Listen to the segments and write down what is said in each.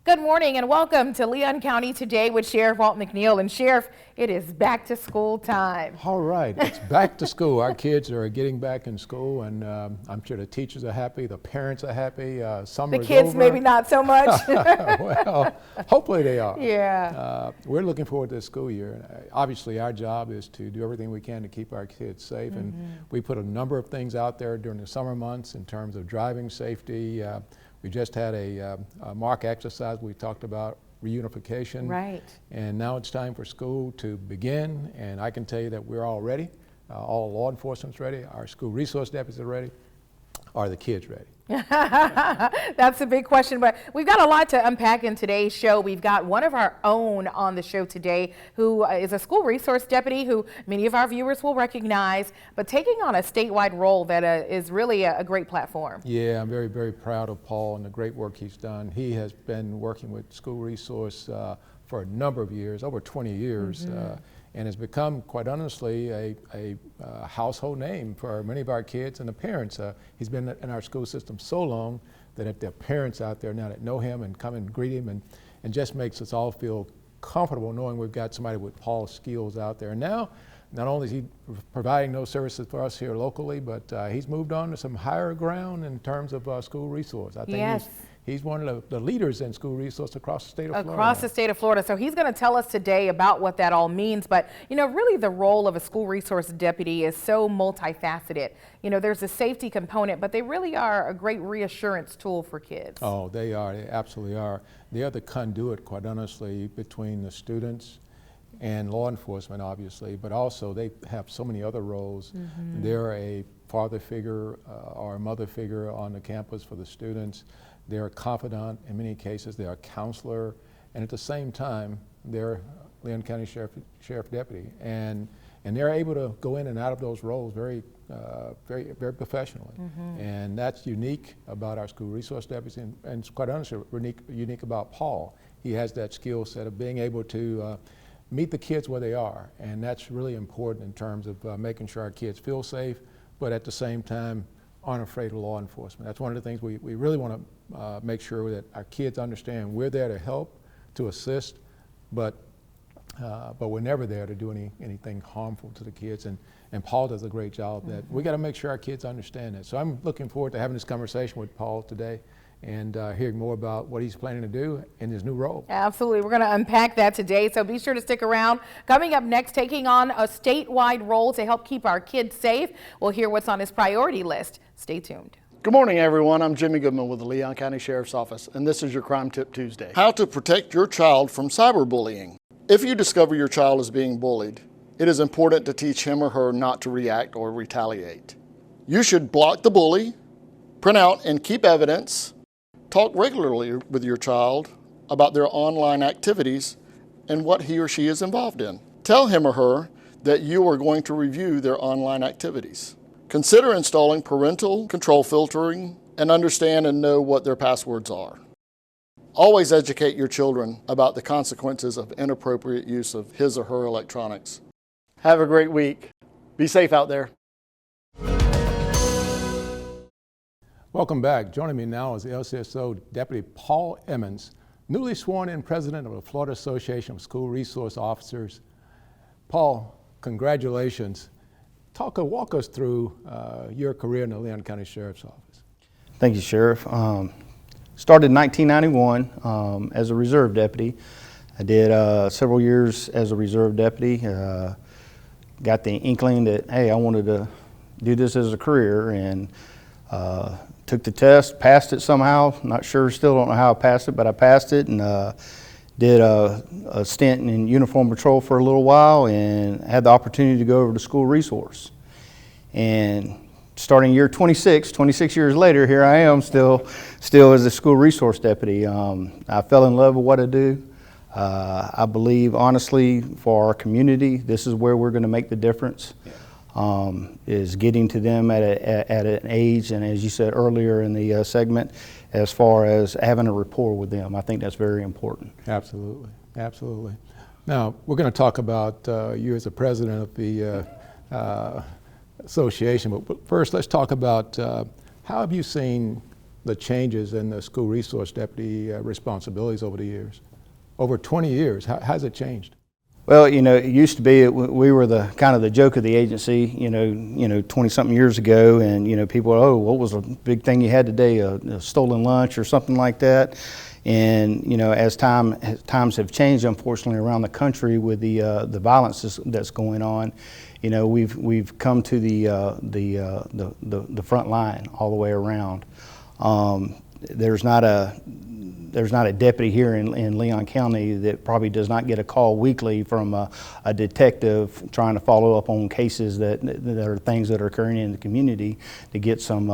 Good morning and welcome to Leon County Today with Sheriff Walt McNeil. And Sheriff, it is back to school time. All right, it's back to school. Our kids are getting back in school, and I'm sure the teachers are happy, the parents are happy. Summer The kids over. maybe not so much. Well, hopefully they are. Yeah. We're looking forward to the school year. Obviously, our job is to do everything we can to keep our kids safe, and we put a number of things out there during the summer months in terms of driving safety. We just had a mock exercise. We talked about reunification. Right. And now it's time for school to begin, and I can tell you that we're all ready. All law enforcement's ready. Our school resource deputies are ready. Are the kids ready? That's a big question, but we've got a lot to unpack in today's show. We've got one of our own on the show today who is a school resource deputy who many of our viewers will recognize, but taking on a statewide role that is really a great platform. Yeah, I'm very, very proud of Paul and the great work he's done. He has been working with school resource for a number of years, over 20 years, and has become, quite honestly, a household name for many of our kids and the parents. He's been in our school system so long that if there are parents out there now that know him and come and greet him and just makes us all feel comfortable knowing we've got somebody with Paul's skills out there. And now, not only is he providing those services for us here locally, but he's moved on to some higher ground in terms of school resource. I think he's one of the leaders in school resource across the state of Florida. Across the state of Florida. So he's going to tell us today about what that all means. But, you know, really the role of a school resource deputy is so multifaceted. You know, there's a safety component, but they really are a great reassurance tool for kids. Oh, they are. They absolutely are. They are the conduit, quite honestly, between the students and law enforcement, obviously, but also they have so many other roles. They're a father figure or a mother figure on the campus for the students. They're a confidant in many cases. They're a counselor, and at the same time, they're Leon County Sheriff Deputy, and they're able to go in and out of those roles very professionally, and that's unique about our school resource deputies, and quite honestly, unique about Paul. He has that skill set of being able to meet the kids where they are, and that's really important in terms of making sure our kids feel safe, but at the same time, aren't afraid of law enforcement. That's one of the things we really want to make sure that our kids understand we're there to help, to assist, but we're never there to do anything harmful to the kids. And Paul does a great job of that. We got to make sure our kids understand that. So I'm looking forward to having this conversation with Paul today and hearing more about what he's planning to do in his new role. Absolutely. We're going to unpack that today, so be sure to stick around. Coming up next, taking on a statewide role to help keep our kids safe. We'll hear what's on his priority list. Stay tuned. Good morning, everyone. I'm Jimmy Goodman with the Leon County Sheriff's Office, and this is your Crime Tip Tuesday. How to protect your child from cyberbullying. If you discover your child is being bullied, it is important to teach him or her not to react or retaliate. You should block the bully, print out and keep evidence, talk regularly with your child about their online activities and what he or she is involved in. Tell him or her that you are going to review their online activities. Consider installing parental control filtering and understand and know what their passwords are. Always educate your children about the consequences of inappropriate use of his or her electronics. Have a great week. Be safe out there. Welcome back. Joining me now is the LCSO Deputy Paul Emmons, newly sworn in president of the Florida Association of School Resource Officers. Paul, congratulations. Walk us through your career in the Leon County Sheriff's Office. Thank you, Sheriff. Started in 1991 as a reserve deputy. I did several years as a reserve deputy. Got the inkling that, hey, I wanted to do this as a career, and took the test, passed it somehow. Not sure, still don't know how I passed it, but I passed it, and did a stint in uniform patrol for a little while, and had the opportunity to go over to school resource. And starting year 26 years later, here I am still as a school resource deputy. I fell in love with what I do. I believe, honestly, for our community, this is where we're going to make the difference. Is getting to them at an age, and as you said earlier in the segment, as far as having a rapport with them. I think that's very important. Absolutely, absolutely. Now, we're going to talk about you as the president of the association, but first let's talk about how have you seen the changes in the school resource deputy responsibilities over the years? Over 20 years, how has it changed? Well, it used to be we were the kind of the joke of the agency, 20-something years ago, and people, oh, what was a big thing you had today, a stolen lunch or something like that. And as times have changed, unfortunately, around the country with the violence that's going on, we've come to the front line all the way around. There's not a deputy here in Leon County that probably does not get a call weekly from a detective trying to follow up on cases that are things that are occurring in the community to get some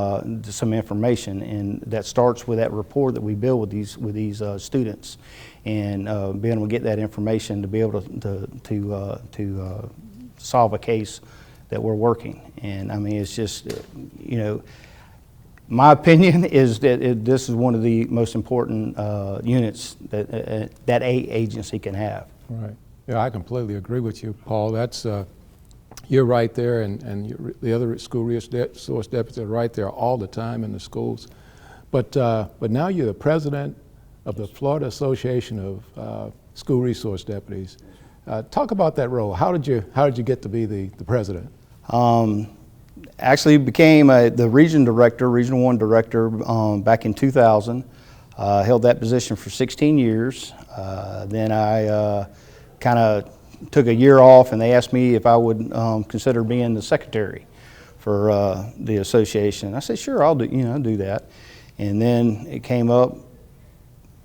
information, and that starts with that rapport that we build with these students, and being able to get that information to be able to solve a case that we're working. And I mean, it's just my opinion is that this is one of the most important units that a agency can have. Right. Yeah, I completely agree with you, Paul. That's you're right there, and the other school resource deputies are right there all the time in the schools. But now you're the president of the Florida Association of School Resource Deputies. Talk about that role. How did you get to be the president? Actually became the Region 1 director back in 2000. Held that position for 16 years. Then I kind of took a year off, and they asked me if I would consider being the secretary for the association. I said, sure, I'll do that. And then it came up,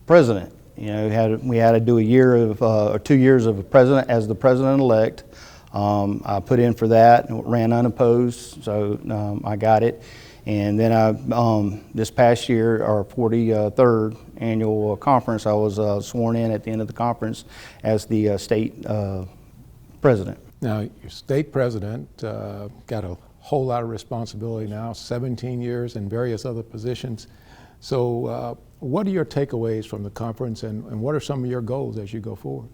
president. We had to do a year of or 2 years of the president-elect. I put in for that, ran unopposed, so I got it. And then this past year, our 43rd annual conference, I was sworn in at the end of the conference as the state president. Now, your state president got a whole lot of responsibility now, 17 years in various other positions. So what are your takeaways from the conference, and what are some of your goals as you go forward?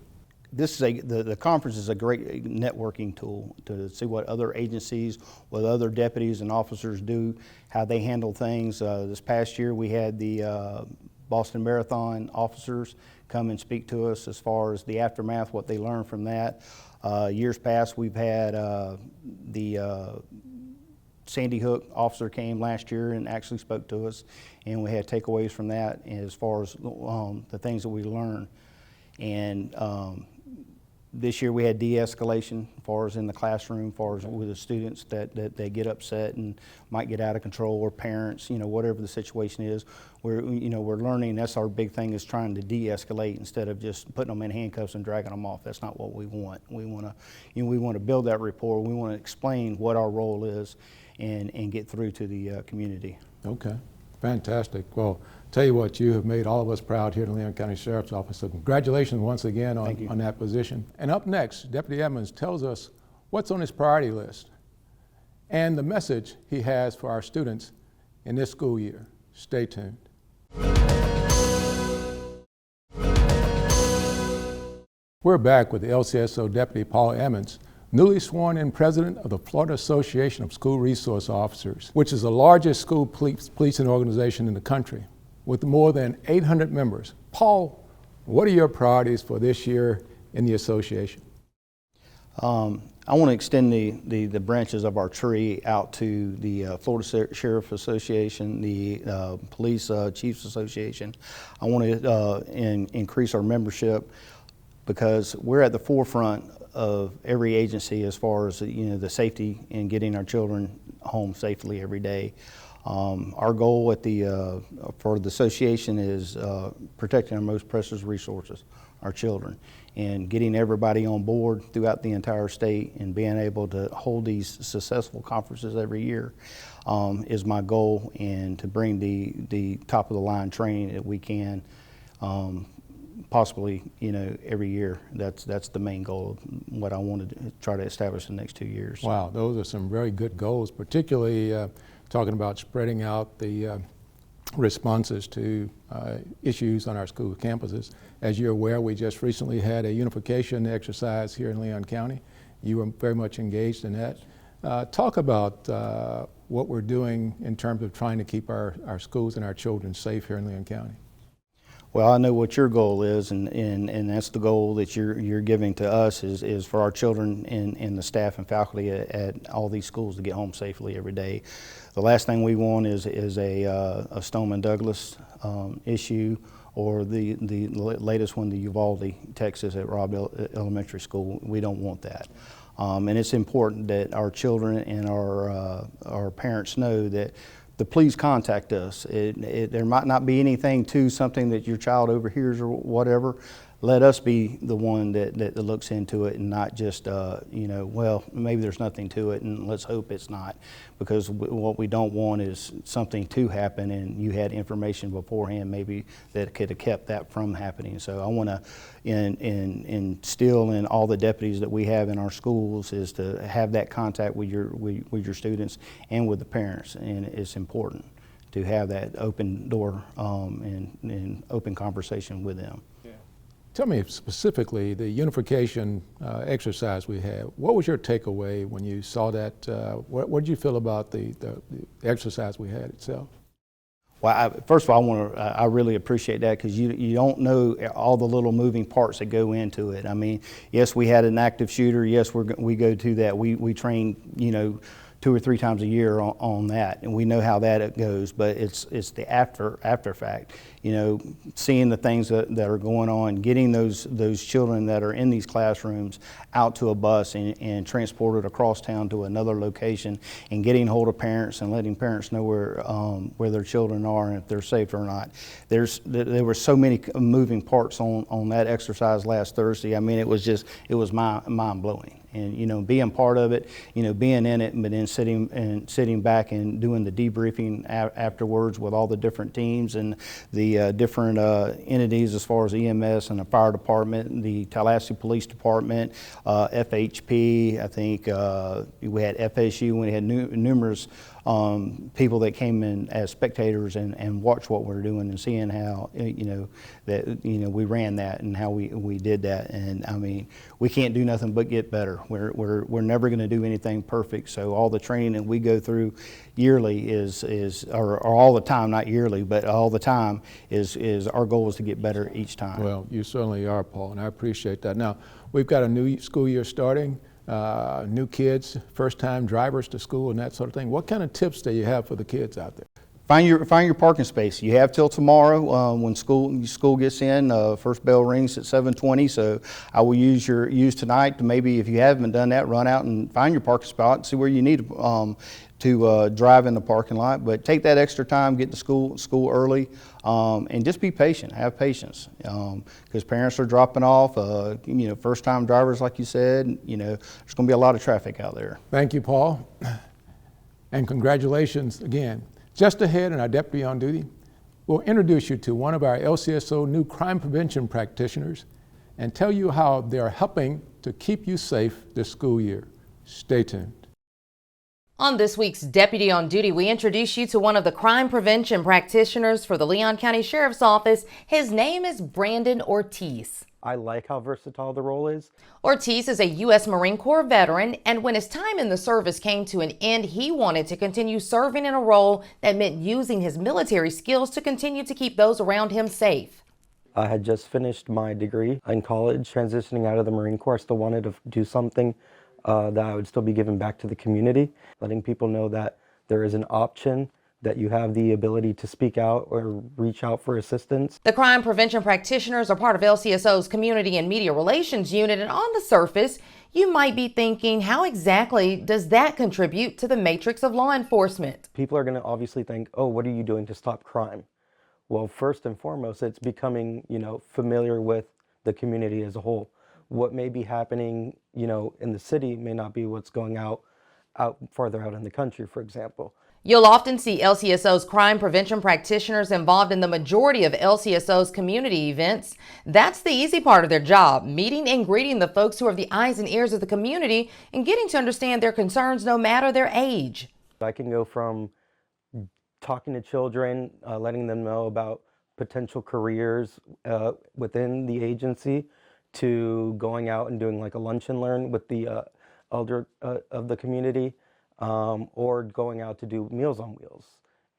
This is the conference is a great networking tool to see what other agencies, what other deputies and officers do, how they handle things. This past year we had the Boston Marathon officers come and speak to us as far as the aftermath, what they learned from that. Years past we've had the Sandy Hook officer came last year and actually spoke to us, and we had takeaways from that as far as the things that we learned. And this year we had de-escalation as far as in the classroom, as far as with the students that they get upset and might get out of control, or parents, whatever the situation is. We're learning. That's our big thing, is trying to de-escalate instead of just putting them in handcuffs and dragging them off. That's not what we want. We want to build that rapport. We want to explain what our role is and get through to the community. Okay, fantastic. Well, tell you what, you have made all of us proud here in the Leon County Sheriff's Office. So congratulations once again on that position. And up next, Deputy Edmonds tells us what's on his priority list and the message he has for our students in this school year. Stay tuned. We're back with the LCSO Deputy Paul Edmonds, newly sworn in president of the Florida Association of School Resource Officers, which is the largest school policing organization in the country, with more than 800 members. Paul, what are your priorities for this year in the association? I want to extend the branches of our tree out to the Florida Sheriff Association, the Police Chiefs Association. I want to increase our membership, because we're at the forefront of every agency as far as the safety and getting our children home safely every day. Our goal for the association is protecting our most precious resources, our children, and getting everybody on board throughout the entire state, and being able to hold these successful conferences every year is my goal, and to bring the top of the line training that we can possibly every year. That's the main goal of what I want to try to establish in the next 2 years. Wow, those are some very good goals, particularly talking about spreading out the responses to issues on our school campuses. As you're aware, we just recently had a unification exercise here in Leon County. You were very much engaged in that. Talk about what we're doing in terms of trying to keep our schools and our children safe here in Leon County. Well, I know what your goal is, and that's the goal that you're giving to us is for our children and the staff and faculty at all these schools to get home safely every day. The last thing we want is a Stoneman Douglas issue, or the latest one, the Uvalde, Texas at Robb Elementary School. We don't want that. And it's important that our children and our parents know that please contact us. There might not be anything to something that your child overhears or whatever. Let us be the one that looks into it, and not just, well, maybe there's nothing to it and let's hope it's not. Because what we don't want is something to happen and you had information beforehand maybe that could have kept that from happening. So I want to instill in all the deputies that we have in our schools is to have that contact with your students and with the parents, and it's important to have that open door and open conversation with them. Tell me specifically the unification exercise we had. What was your takeaway when you saw that? What did you feel about the exercise we had itself? Well, first of all, I really appreciate that, because you don't know all the little moving parts that go into it. I mean, yes, we had an active shooter. Yes, we go to that. We train, 2 or 3 times a year on that, and we know how that goes. But it's the after fact, seeing the things that are going on, getting those children that are in these classrooms out to a bus and transported across town to another location, and getting hold of parents and letting parents know where their children are and if they're safe or not. There were so many moving parts on that exercise last Thursday. I mean, it was mind blowing. And being part of it, being in it, but then sitting back and doing the debriefing afterwards with all the different teams and the different entities as far as EMS and the fire department, the Tallahassee Police Department, FHP. I think we had FSU. We had numerous people that came in as spectators and watched what we were doing and seeing how we ran that and how we did that. And I mean, we can't do nothing but get better. We're never going to do anything perfect. So all the training that we go through yearly or all the time, not yearly, but all the time is our goal is to get better each time. Well, you certainly are, Paul, and I appreciate that. Now, we've got a new school year starting. New kids, first-time drivers to school and that sort of thing. What kind of tips do you have for the kids out there? Find your parking space. You have till tomorrow when school gets in. First bell rings at 7:20. So I will use tonight to, maybe if you haven't done that, run out and find your parking spot and see where you need to drive in the parking lot. But take that extra time, get to school early, and just be patient. Have patience, because parents are dropping off. First-time drivers, like you said. There's going to be a lot of traffic out there. Thank you, Paul, and congratulations again. Just ahead, in our Deputy on Duty, we'll introduce you to one of our LCSO new crime prevention practitioners and tell you how they're helping to keep you safe this school year. Stay tuned. On this week's Deputy on Duty, we introduce you to one of the crime prevention practitioners for the Leon County Sheriff's Office. His name is Brandon Ortiz. I like how versatile the role is. Ortiz is a U.S. Marine Corps veteran, and when his time in the service came to an end, he wanted to continue serving in a role that meant using his military skills to continue to keep those around him safe. I had just finished my degree in college, transitioning out of the Marine Corps. I still wanted to do something that I would still be giving back to the community, letting people know that there is an option, that you have the ability to speak out or reach out for assistance. The crime prevention practitioners are part of LCSO's Community and Media Relations Unit, and on the surface, you might be thinking, how exactly does that contribute to the matrix of law enforcement? People are going to obviously think, oh, what are you doing to stop crime? Well, first and foremost, it's becoming, familiar with the community as a whole. What may be happening, in the city may not be what's going out farther out in the country, for example. You'll often see LCSO's crime prevention practitioners involved in the majority of LCSO's community events. That's the easy part of their job, meeting and greeting the folks who are the eyes and ears of the community and getting to understand their concerns no matter their age. I can go from talking to children, letting them know about potential careers within the agency, to going out and doing like a lunch and learn with the elder of the community, or going out to do Meals on Wheels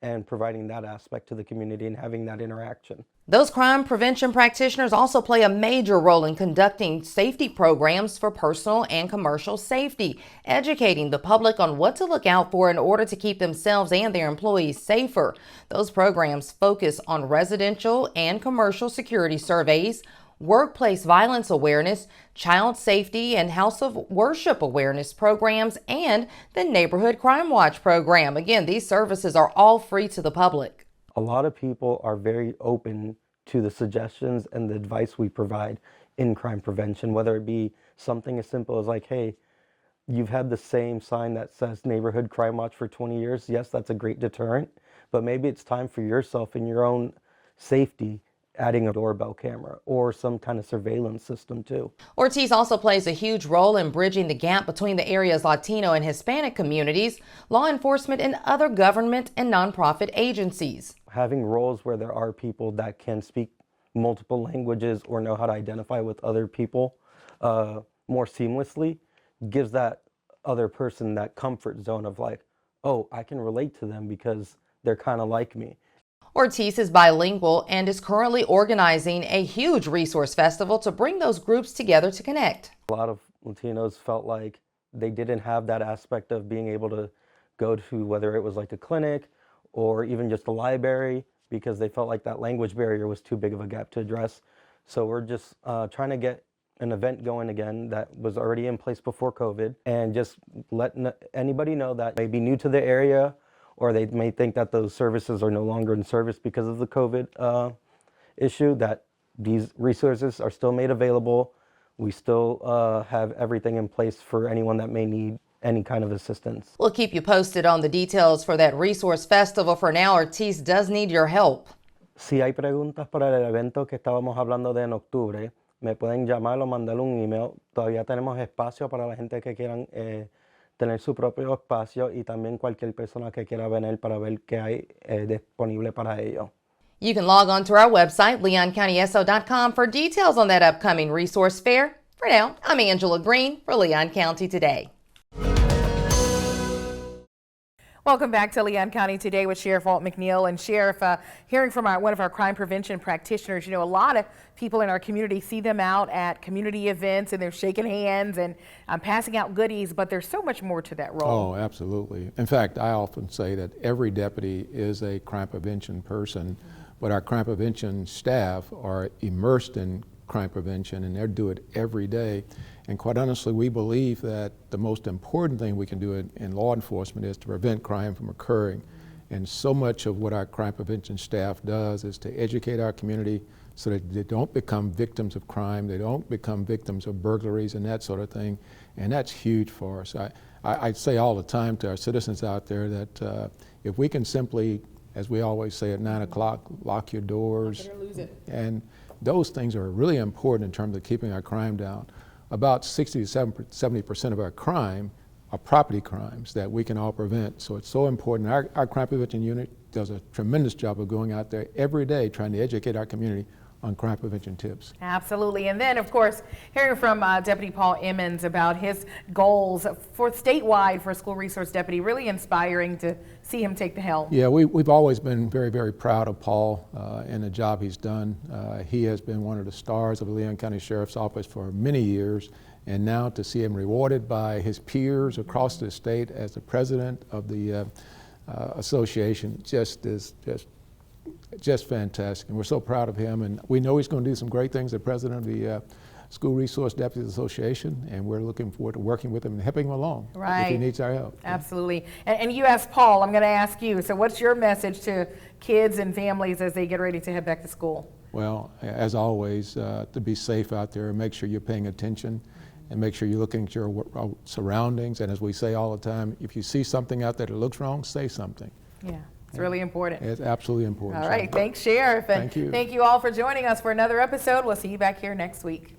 and providing that aspect to the community and having that interaction. Those crime prevention practitioners also play a major role in conducting safety programs for personal and commercial safety, educating the public on what to look out for in order to keep themselves and their employees safer. Those programs focus on residential and commercial security surveys, workplace violence awareness, child safety and house of worship awareness programs, and the Neighborhood Crime Watch program. Again, these services are all free to the public. A lot of people are very open to the suggestions and the advice we provide in crime prevention, whether it be something as simple as like, hey, you've had the same sign that says Neighborhood Crime Watch for 20 years. Yes, that's a great deterrent, but maybe it's time for yourself and your own safety adding a doorbell camera or some kind of surveillance system too. Ortiz also plays a huge role in bridging the gap between the area's Latino and Hispanic communities, law enforcement, and other government and nonprofit agencies. Having roles where there are people that can speak multiple languages or know how to identify with other people more seamlessly gives that other person that comfort zone of like, oh, I can relate to them because they're kind of like me. Ortiz is bilingual and is currently organizing a huge resource festival to bring those groups together to connect. A lot of Latinos felt like they didn't have that aspect of being able to go to whether it was like a clinic or even just a library because they felt like that language barrier was too big of a gap to address. So we're just trying to get an event going again that was already in place before COVID and just let anybody know that may be new to the area or they may think that those services are no longer in service because of the COVID issue, that these resources are still made available. We still have everything in place for anyone that may need any kind of assistance. We'll keep you posted on the details for that resource festival. For now, Ortiz does need your help. Si hay preguntas para el evento que estábamos hablando de en octubre, me pueden llamar o mandar un email. Todavía tenemos espacio para la gente que quieran tener su propio espacio y también cualquier persona que quiera venir para ver qué hay disponible para ellos. You can log on to our website, leoncountyso.com, for details on that upcoming resource fair. For now, I'm Angela Green for Leon County Today. Welcome back to Leon County Today with Sheriff Walt McNeil. And Sheriff, hearing from one of our crime prevention practitioners, you know, a lot of people in our community see them out at community events and they're shaking hands and passing out goodies, but there's so much more to that role. Oh, absolutely. In fact, I often say that every deputy is a crime prevention person, but our crime prevention staff are immersed in crime prevention and they do it every day. And quite honestly, we believe that the most important thing we can do in law enforcement is to prevent crime from occurring. And so much of what our crime prevention staff does is to educate our community so that they don't become victims of crime, they don't become victims of burglaries and that sort of thing. And that's huge for us. I say all the time to our citizens out there that if we can simply, as we always say at 9 o'clock, lock your doors. Lose it. And those things are really important in terms of keeping our crime down. About 60 to 70% of our crime are property crimes that we can all prevent. So it's so important. Our crime prevention unit does a tremendous job of going out there every day trying to educate our community on crime prevention tips. Absolutely. And then, of course, hearing from Deputy Paul Emmons about his goals for statewide for a school resource deputy, really inspiring to see him take the helm. Yeah, we've always been very, very proud of Paul and the job he's done. He has been one of the stars of the Leon County Sheriff's Office for many years, and now to see him rewarded by his peers across the state as the president of the association just fantastic, and we're so proud of him, and we know he's going to do some great things as president of the School Resource Deputies Association, and we're looking forward to working with him and helping him along if he needs our help. Absolutely. And you asked Paul, I'm going to ask you, so what's your message to kids and families as they get ready to head back to school? Well, as always, to be safe out there, make sure you're paying attention and make sure you're looking at your surroundings, and as we say all the time, if you see something out there that looks wrong, say something. Yeah. It's really important. It's absolutely important. All right. Thanks, Sheriff. And thank you. Thank you all for joining us for another episode. We'll see you back here next week.